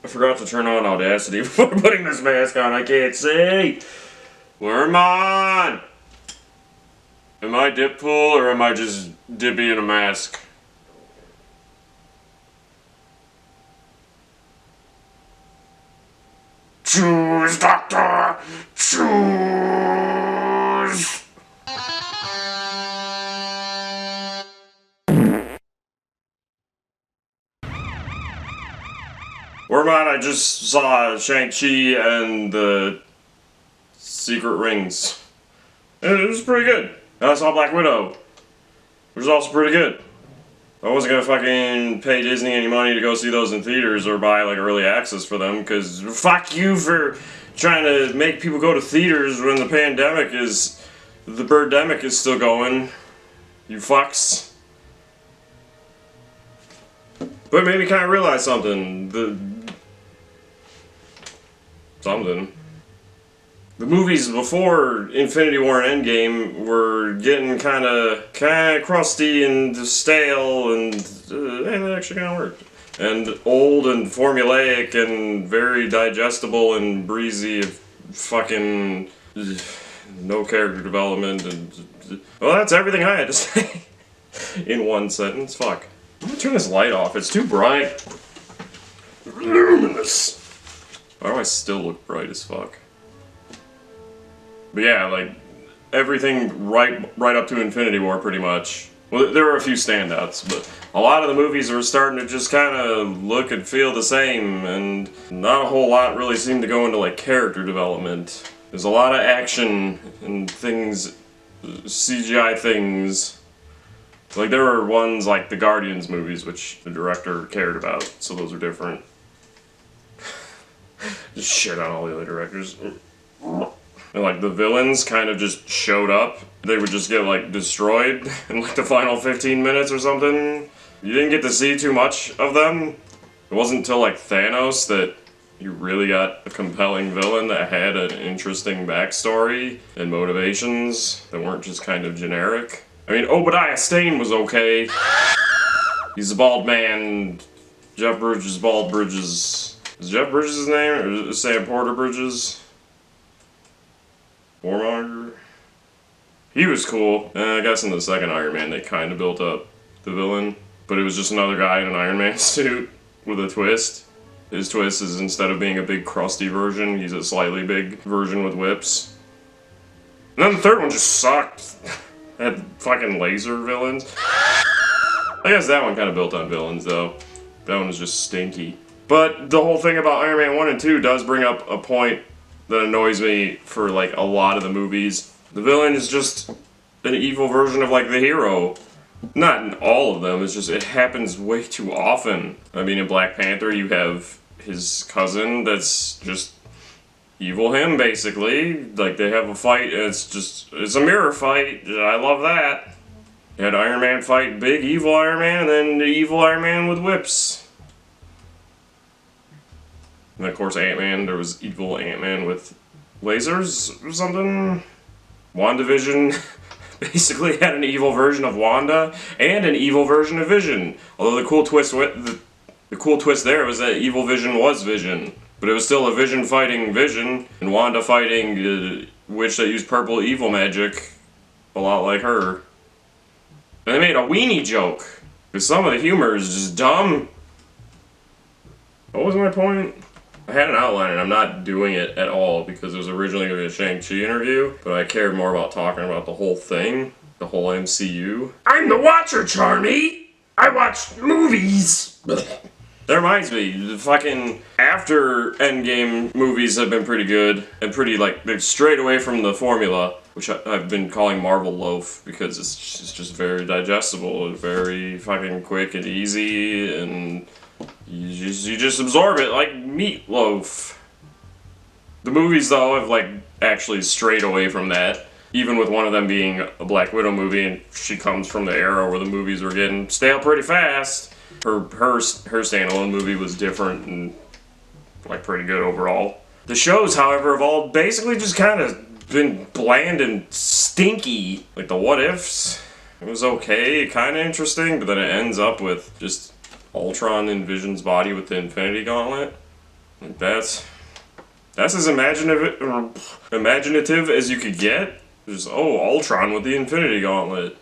I forgot to turn on Audacity before putting this mask on. I can't see. Wormon! Am I Dippool or am I just Dippy in a mask? Choose, Doctor! Choose! Wormon, I just saw Shang-Chi and the Secret Rings. It was pretty good. I saw Black Widow, which was also pretty good. I wasn't gonna fucking pay Disney any money to go see those in theaters or buy like early access for them, because fuck you for trying to make people go to theaters when the birdemic is still going. You fucks. But it made me kind of realize something. The movies before Infinity War and Endgame were getting kind of crusty and stale, and that actually kind of worked. And old and formulaic and very digestible and breezy, fucking no character development, and well, that's everything I had to say in one sentence. Fuck. I'm gonna turn this light off. It's too bright. Luminous. Why do I still look bright as fuck? But yeah, like, everything right up to Infinity War, pretty much. Well, there were a few standouts, but a lot of the movies were starting to just kind of look and feel the same, and not a whole lot really seemed to go into, like, character development. There's a lot of action and things, CGI things. Like, there were ones like the Guardians movies, which the director cared about, so those are different. Just shit on all the other directors. And like the villains kind of just showed up. They would just get like destroyed in like the final 15 minutes or something. You didn't get to see too much of them. It wasn't until like Thanos that you really got a compelling villain that had an interesting backstory and motivations that weren't just kind of generic. I mean, Obadiah Stane was okay. He's a bald man. Jeff Bridges, Bald Bridges. Is Jeff Bridges his name? Or is Sam Porter Bridges? Warmonger? He was cool. I guess in the second Iron Man they kind of built up the villain. But it was just another guy in an Iron Man suit with a twist. His twist is instead of being a big crusty version, he's a slightly big version with whips. And then the third one just sucked. Had fucking laser villains. I guess that one kind of built on villains though. That one was just stinky. But the whole thing about Iron Man 1 and 2 does bring up a point that annoys me for like a lot of the movies. The villain is just an evil version of like the hero. Not in all of them, it's just it happens way too often. I mean, in Black Panther you have his cousin that's just evil him basically. Like they have a fight and it's a mirror fight. I love that. You had Iron Man fight big evil Iron Man and then the evil Iron Man with whips. And of course Ant-Man, there was evil Ant-Man with lasers or something. WandaVision basically had an evil version of Wanda and an evil version of Vision. Although the cool twist there was that evil Vision was Vision. But it was still a Vision fighting Vision, and Wanda fighting a witch that used purple evil magic, a lot like her. And they made a weenie joke, because some of the humor is just dumb. What was my point? I had an outline and I'm not doing it at all because it was originally going to be a Shang-Chi interview, but I cared more about talking about the whole thing, the whole MCU. I'm the Watcher, Charmy! I watch movies! That reminds me, the fucking after Endgame movies have been pretty good and pretty like they're straight away from the formula, which I've been calling Marvel Loaf because it's just very digestible and very fucking quick and easy and you just absorb it like meatloaf. The movies though have like actually strayed away from that, even with one of them being a Black Widow movie, and she comes from the era where the movies were getting stale pretty fast. Her standalone movie was different and like pretty good overall. The shows, however, have all basically just kind of been bland and stinky. Like the What Ifs, it was okay, kind of interesting, but then it ends up with just Ultron in Vision's body with the Infinity Gauntlet. Like that's as imaginative as you could get. Just, oh, Ultron with the Infinity Gauntlet.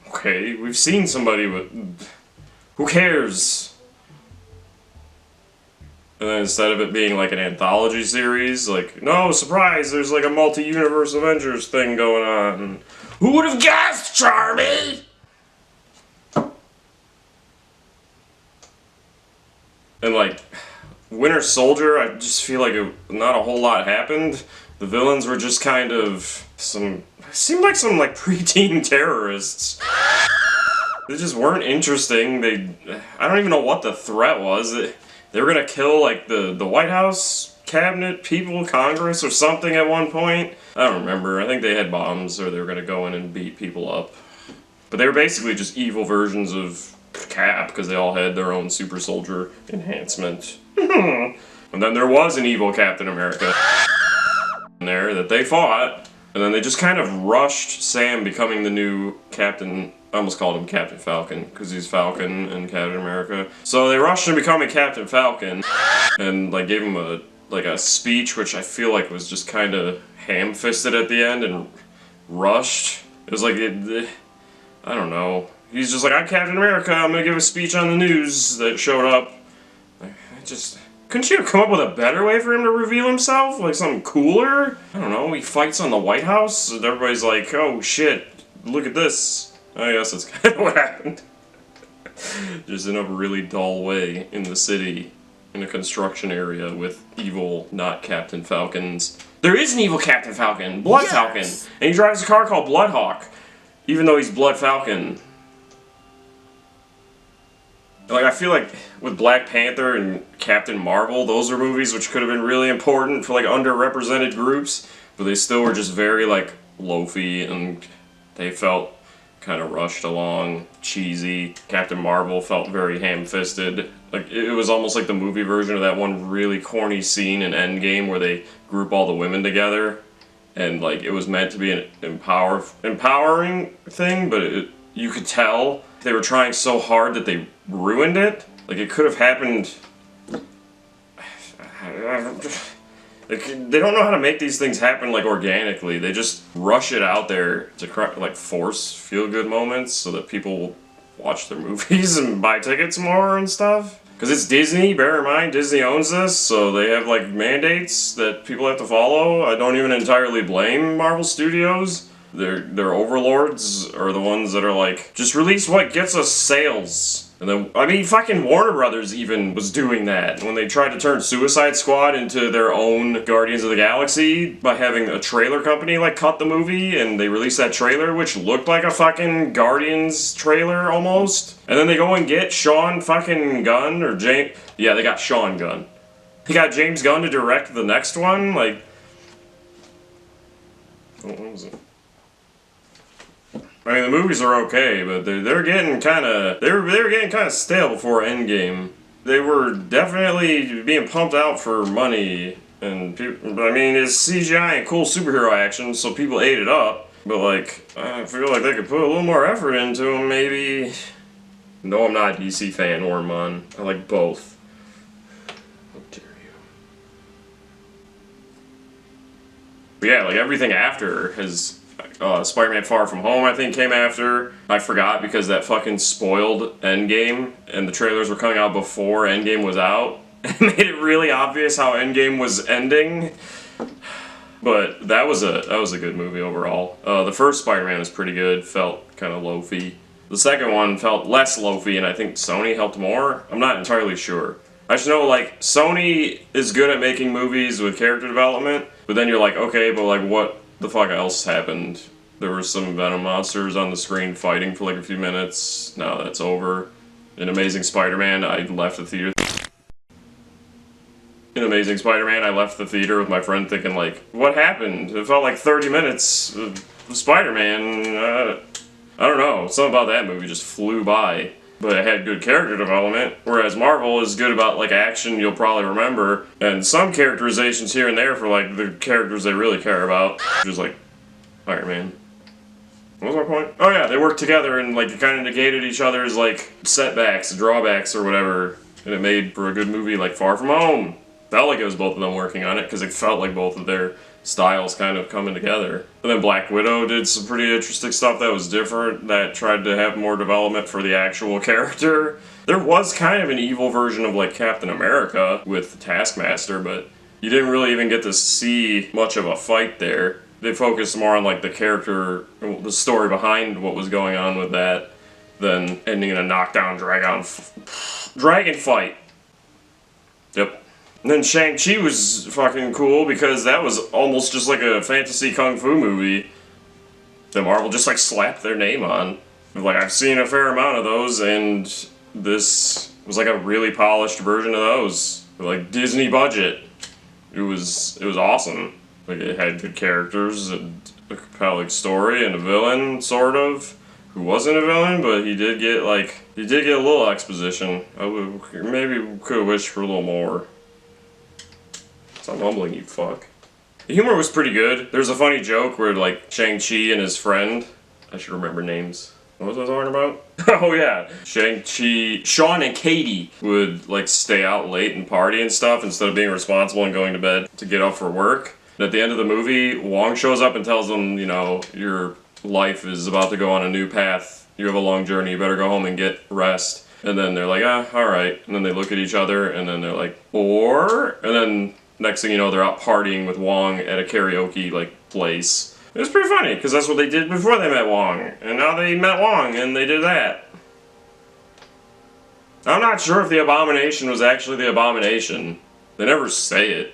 Okay, we've seen somebody with... Who cares? And then instead of it being like an anthology series, like, no, surprise, there's like a multi-universe Avengers thing going on. Who would have guessed, Charmy? And like, Winter Soldier, I just feel like not a whole lot happened. The villains were just kind of seemed like some like preteen terrorists. They just weren't interesting. I don't even know what the threat was. They were gonna kill like the White House cabinet people, Congress or something at one point. I don't remember. I think they had bombs or they were gonna go in and beat people up. But they were basically just evil versions of Cap because they all had their own super soldier enhancement. And then there was an evil Captain America in there that they fought. And then they just kind of rushed Sam becoming the new Captain. I almost called him Captain Falcon because he's Falcon in Captain America. So they rushed him becoming Captain Falcon and like gave him a speech which I feel like was just kind of ham-fisted at the end and rushed. It was like I don't know. He's just like, I'm Captain America. I'm gonna give a speech on the news that showed up. Couldn't you have come up with a better way for him to reveal himself? Like something cooler? I don't know. He fights on the White House and everybody's like, oh shit, look at this. I guess that's kind of what happened. Just in a really dull way in the city, in a construction area with evil, not Captain Falcons. There is an evil Captain Falcon, Blood Falcon, and he drives a car called Bloodhawk, even though he's Blood Falcon. Like, I feel like with Black Panther and Captain Marvel, those are movies which could have been really important for like underrepresented groups, but they still were just very like loafy and they felt kind of rushed along, cheesy. Captain Marvel felt very ham-fisted. Like, it was almost like the movie version of that one really corny scene in Endgame where they group all the women together, and like it was meant to be an empowering thing, but you could tell they were trying so hard that they ruined it. Like, it could have happened. Like, they don't know how to make these things happen like organically. They just rush it out there to like force feel-good moments so that people will watch their movies and buy tickets more and stuff. Because it's Disney, bear in mind, Disney owns this, so they have like mandates that people have to follow. I don't even entirely blame Marvel Studios. Their overlords are the ones that are like, just release what gets us sales. And then, I mean, fucking Warner Brothers even was doing that when they tried to turn Suicide Squad into their own Guardians of the Galaxy by having a trailer company like cut the movie, and they released that trailer which looked like a fucking Guardians trailer almost. And then they go and get Sean fucking Gunn or James. Yeah, they got Sean Gunn. They got James Gunn to direct the next one. Like, what was it? I mean, the movies are okay, but they're getting kind of they were getting kind of stale before Endgame. They were definitely being pumped out for money, and people, I mean, it's CGI and cool superhero action, so people ate it up. But like, I feel like they could put a little more effort into them, maybe. No, I'm not a DC fan, Ormond. I like both. How dare you? But yeah, like everything after has. Spider-Man Far From Home, I think, came after. I forgot because that fucking spoiled Endgame, and the trailers were coming out before Endgame was out. It made it really obvious how Endgame was ending. But that was a good movie overall. The first Spider-Man was pretty good, felt kind of loafy. The second one felt less loafy, and I think Sony helped more. I'm not entirely sure. I just know, like, Sony is good at making movies with character development, but then you're like, okay, but like, what the fuck else happened? There were some Venom monsters on the screen fighting for like a few minutes. Now that's over. In Amazing Spider-Man, I left the theater. In Amazing Spider-Man, I left the theater with my friend thinking like, what happened? It felt like 30 minutes of Spider-Man. I don't know. Something about that movie just flew by. But it had good character development, whereas Marvel is good about like action you'll probably remember, and some characterizations here and there for like the characters they really care about. Just like Iron Man. What was my point? Oh yeah, they worked together and like kind of negated each other's like setbacks, drawbacks, or whatever. And it made for a good movie like Far From Home. Felt like it was both of them working on it because it felt like both of their styles kind of coming together. And then Black Widow did some pretty interesting stuff that was different, that tried to have more development for the actual character. There was kind of an evil version of like Captain America with the Taskmaster, but you didn't really even get to see much of a fight there. They focused more on like the character, the story behind what was going on with that, than ending in a knockdown, dragon fight. Yep. And then Shang-Chi was fucking cool because that was almost just like a fantasy kung fu movie that Marvel just like slapped their name on. Like, I've seen a fair amount of those, and this was like a really polished version of those. Like, Disney budget. It was awesome. Like, it had good characters, and a compelling story, and a villain, sort of, who wasn't a villain, but he did get a little exposition. Maybe could have wished for a little more. Stop mumbling, you fuck. The humor was pretty good. There's a funny joke where, like, Shang-Chi and his friend, I should remember names. What was I talking about? Oh yeah, Shang-Chi, Sean and Katie would, like, stay out late and party and stuff instead of being responsible and going to bed to get up for work. And at the end of the movie, Wong shows up and tells them, you know, your life is about to go on a new path. You have a long journey, you better go home and get rest. And then they're like, alright. And then they look at each other and then they're like, or? And then next thing you know, they're out partying with Wong at a karaoke, like, place. It was pretty funny, because that's what they did before they met Wong. And now they met Wong, and they did that. I'm not sure if the Abomination was actually the Abomination. They never say it.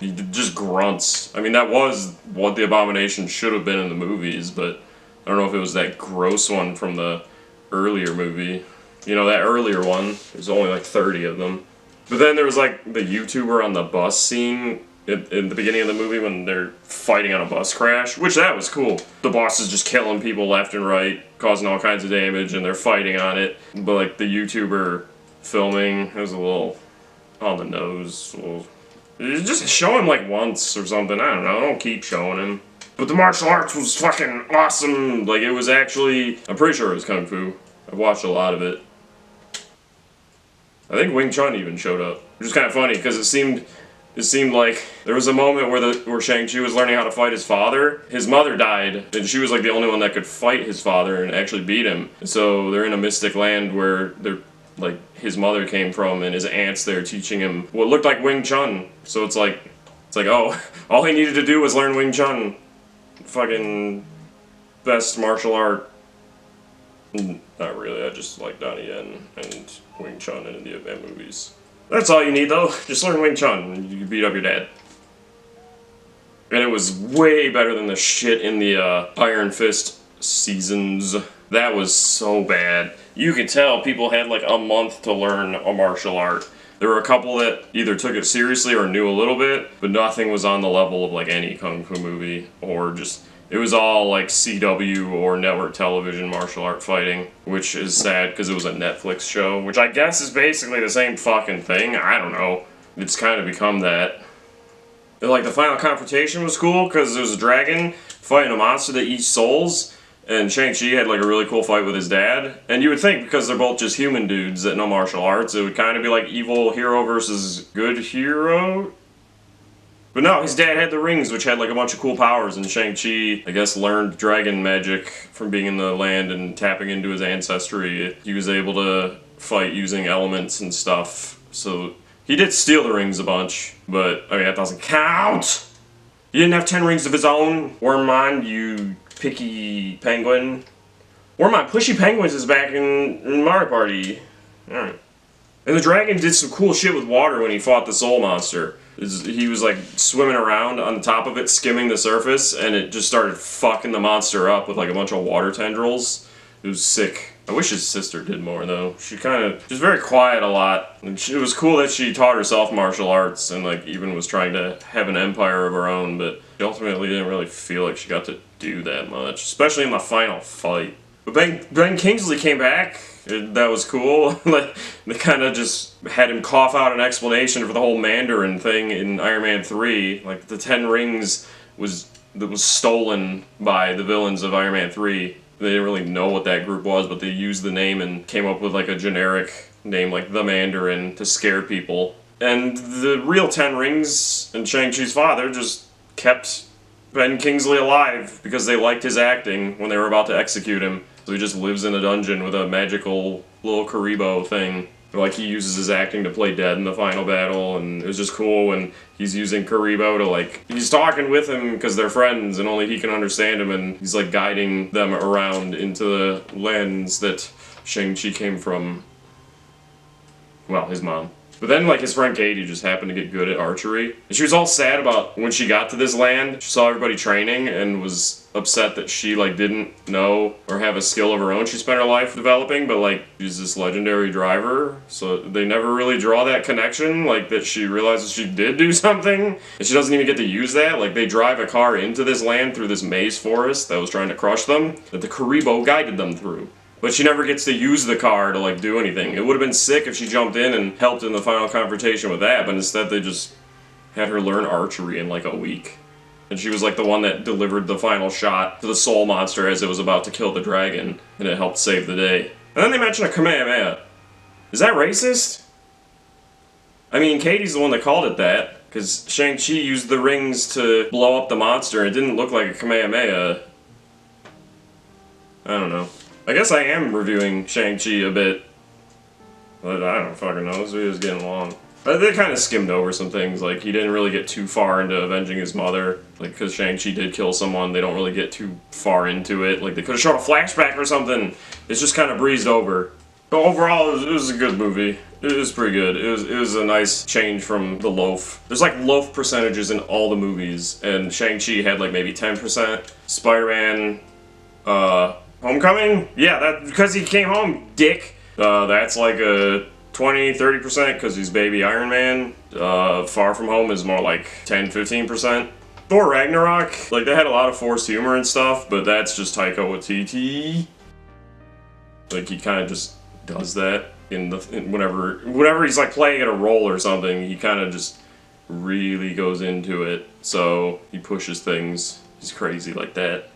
He just grunts. I mean, that was what the Abomination should have been in the movies, but I don't know if it was that gross one from the earlier movie. You know, that earlier one, there's only like 30 of them. But then there was like the YouTuber on the bus scene in the beginning of the movie when they're fighting on a bus crash, which that was cool. The boss is just killing people left and right, causing all kinds of damage, and they're fighting on it. But like the YouTuber filming, it was a little on the nose. Just show him like once or something, I don't know, don't keep showing him. But the martial arts was fucking awesome. Like, it was actually, I'm pretty sure it was Kung Fu. I've watched a lot of it. I think Wing Chun even showed up, which is kind of funny because it seemed like there was a moment where Shang-Chi was learning how to fight his father. His mother died, and she was like the only one that could fight his father and actually beat him. And so they're in a mystic land where they're like his mother came from, and his aunt's there teaching him what looked like Wing Chun. So it's like oh, all he needed to do was learn Wing Chun. Fucking best martial art. Not really, I just like Donnie Yen and Wing Chun in the event movies. That's all you need though, just learn Wing Chun and you can beat up your dad. And it was way better than the shit in the Iron Fist seasons. That was so bad. You could tell people had like a month to learn a martial art. There were a couple that either took it seriously or knew a little bit, but nothing was on the level of like any Kung Fu movie, or just, it was all like CW or network television martial art fighting, which is sad because it was a Netflix show, which I guess is basically the same fucking thing. I don't know. It's kind of become that. And like the final confrontation was cool because there was a dragon fighting a monster that eats souls, and Shang-Chi had like a really cool fight with his dad. And you would think because they're both just human dudes that know martial arts, it would kind of be like evil hero versus good hero. But no, his dad had the rings, which had like a bunch of cool powers, and Shang-Chi, I guess, learned dragon magic from being in the land and tapping into his ancestry. He was able to fight using elements and stuff, so he did steal the rings a bunch, but, I mean, that doesn't count! He didn't have 10 rings of his own. Wormmon, you picky penguin. Wormmon, Pushy Penguins is back in Mario Party. Alright. And the dragon did some cool shit with water when he fought the soul monster. He was like swimming around on the top of it, skimming the surface, and it just started fucking the monster up with like a bunch of water tendrils. It was sick. I wish his sister did more though. She was very quiet a lot. And it was cool that she taught herself martial arts and like even was trying to have an empire of her own, but she ultimately didn't really feel like she got to do that much, especially in the final fight. But Ben Kingsley came back. That was cool. Like, they kind of just had him cough out an explanation for the whole Mandarin thing in Iron Man 3. Like, the 10 rings was stolen by the villains of Iron Man 3. They didn't really know what that group was, but they used the name and came up with like a generic named like the Mandarin to scare people. And the real Ten Rings and Shang-Chi's father just kept Ben Kingsley alive because they liked his acting when they were about to execute him. So he just lives in a dungeon with a magical little Karibo thing. Like, he uses his acting to play dead in the final battle, and it was just cool when he's using Karibo to, like, he's talking with him because they're friends and only he can understand him, and he's, like, guiding them around into the lands that Shang-Chi came from. Well, his mom. But then, like, his friend Katie just happened to get good at archery. And she was all sad about when she got to this land. She saw everybody training and was upset that she, like, didn't know or have a skill of her own she spent her life developing. But, like, she's this legendary driver. So they never really draw that connection, like, that she realizes she did do something. And she doesn't even get to use that. Like, they drive a car into this land through this maze forest that was trying to crush them, that the Karibo guided them through. But she never gets to use the car to, like, do anything. It would have been sick if she jumped in and helped in the final confrontation with that, but instead they just had her learn archery in, like, a week. And she was, like, the one that delivered the final shot to the soul monster as it was about to kill the dragon, and it helped save the day. And then they mention a Kamehameha. Is that racist? I mean, Katie's the one that called it that, because Shang-Chi used the rings to blow up the monster, and it didn't look like a Kamehameha. I don't know. I guess I am reviewing Shang-Chi a bit, but I don't fucking know, this video's getting long. But they kind of skimmed over some things, like he didn't really get too far into avenging his mother, like because Shang-Chi did kill someone, they don't really get too far into it, like they could have showed a flashback or something, it's just kind of breezed over. But overall, it was a good movie. It was pretty good. It was a nice change from the loaf. There's like loaf percentages in all the movies, and Shang-Chi had like maybe 10%. Spider-Man, Homecoming? Yeah, that because he came home, dick. That's like a 20-30% because he's baby Iron Man. Far From Home is more like 10-15%. Thor Ragnarok, like they had a lot of forced humor and stuff, but that's just Taika Waititi. Like he kind of just does that whenever he's like playing at a role or something, he kind of just really goes into it. So he pushes things. He's crazy like that.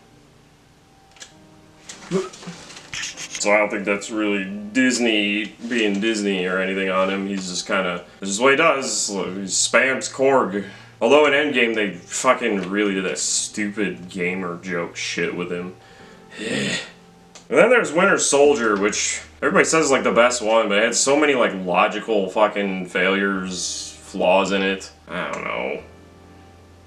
So I don't think that's really Disney being Disney or anything on him. He's just kind of, this is what he does. He spams Korg. Although in Endgame they fucking really did that stupid gamer joke shit with him. And then there's Winter Soldier, which everybody says is like the best one, but it had so many like logical fucking failures, flaws in it. I don't know.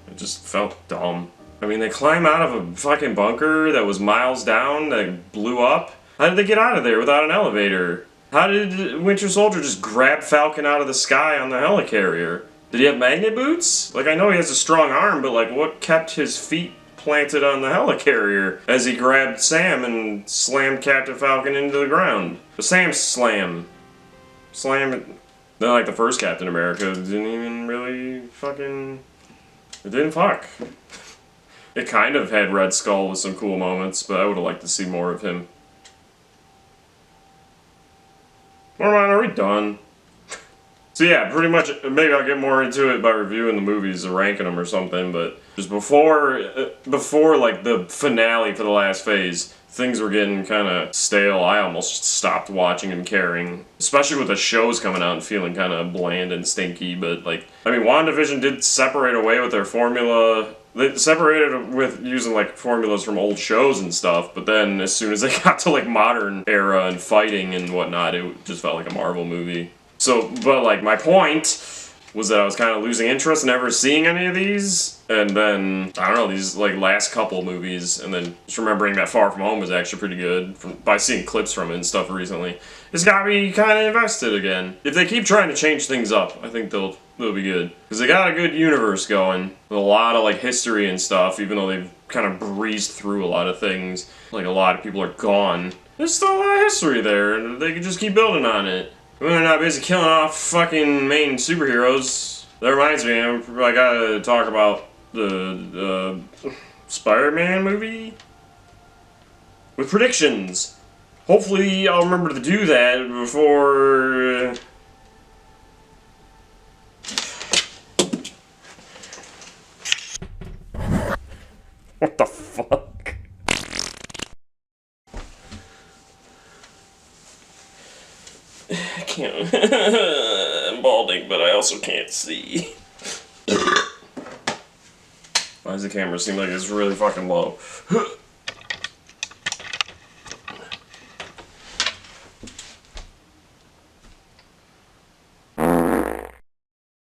It just felt dumb. I mean, they climb out of a fucking bunker that was miles down that blew up. How did they get out of there without an elevator? How did Winter Soldier just grab Falcon out of the sky on the helicarrier? Did he have magnet boots? Like, I know he has a strong arm, but like, what kept his feet planted on the helicarrier as he grabbed Sam and slammed Captain Falcon into the ground? The Sam slam. Slam. Not like the first Captain America. Didn't even really fucking... It didn't fuck. It kind of had Red Skull with some cool moments, but I would have liked to see more of him. Norman, are we done? So yeah, pretty much, maybe I'll get more into it by reviewing the movies or ranking them or something, but just before like the finale for the last phase, things were getting kind of stale. I almost stopped watching and caring, especially with the shows coming out and feeling kind of bland and stinky, but like, I mean, WandaVision did separate away with their formula. They separated with using like formulas from old shows and stuff, but then as soon as they got to like modern era and fighting and whatnot, it just felt like a Marvel movie. So, but like my point was that I was kind of losing interest in ever seeing any of these, and then, I don't know, these like last couple movies, and then just remembering that Far From Home was actually pretty good by seeing clips from it and stuff recently. It's got me kind of invested again. If they keep trying to change things up, I think they'll be good. Because they got a good universe going, with a lot of like history and stuff, even though they've kind of breezed through a lot of things. Like a lot of people are gone. There's still a lot of history there, and they can just keep building on it. When they're not busy killing off fucking main superheroes. That reminds me, I gotta talk about the Spider-Man movie with predictions. Hopefully I'll remember to do that before... What the fuck? I can't can't. I'm balding, but I also can't see. Why does the camera seem like it's really fucking low?